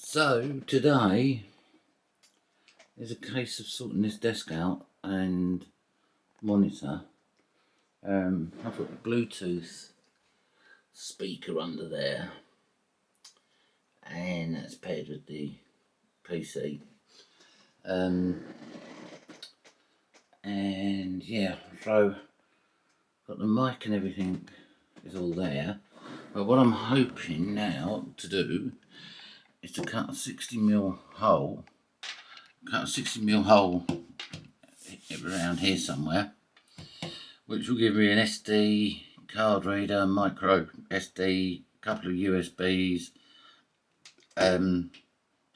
So today is a case of sorting this desk out and monitor. I've got a Bluetooth speaker under there, and that's paired with the PC. And yeah, so got the mic and everything is all there. But what I'm hoping now to do is to cut a 60mm hole. Cut a 60mm hole around here somewhere, which will give me an SD card reader, micro SD, couple of USBs,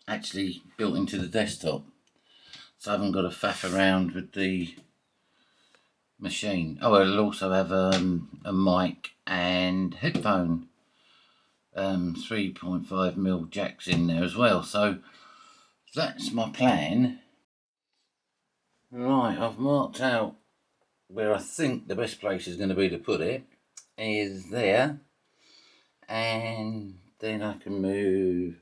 actually built into the desktop, so I haven't got to faff around with the machine. Oh, it'll also have a mic and headphone, 3.5mm jacks in there as well. So that's my plan. Right, I've marked out where I think the best place is going to be to put it is there, and then I can move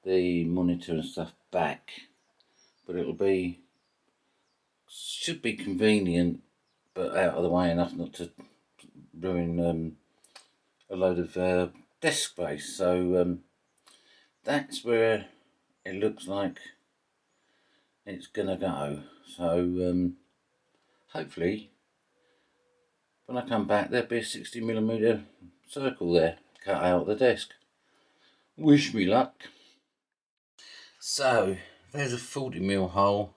the monitor and stuff back, but should be convenient, but out of the way enough not to ruin a load of desk space. So that's where it looks like it's gonna go. So hopefully when I come back there'll be a 60mm circle there cut out of the desk. Wish me luck. So there's a 40mm hole.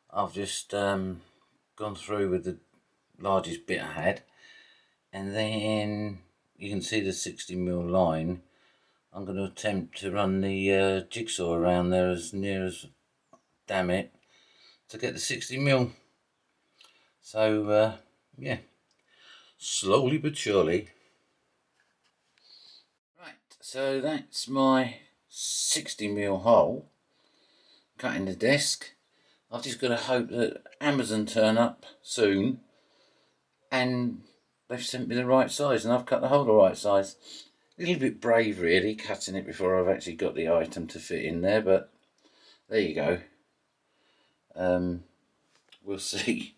I've just gone through with the largest bit I had, and then you can see the 60mm line. I'm going to attempt to run the jigsaw around there as near as, damn it, to get the 60mm. So yeah, slowly but surely. Right, so that's my 60mm hole cut in the desk. I've just got to hope that Amazon turn up soon and they've sent me the right size, and I've cut the hole the right size. A little bit brave really, cutting it before I've actually got the item to fit in there, but there you go. We'll see.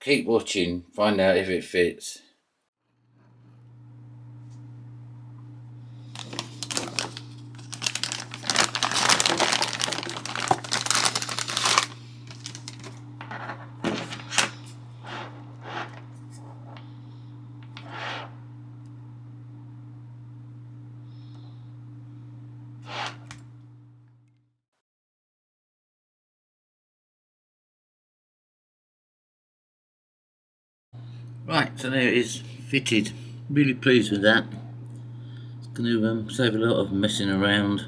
Keep watching, find out if it fits. Right, so there it is, fitted. Really pleased with that. It's going to save a lot of messing around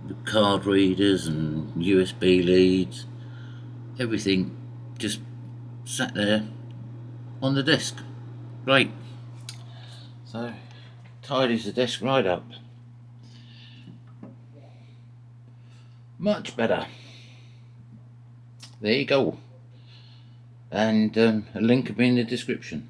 with card readers and USB leads. Everything just sat there on the desk. Great. So tidies the desk right up. Much better. There you go. And a link will be in the description.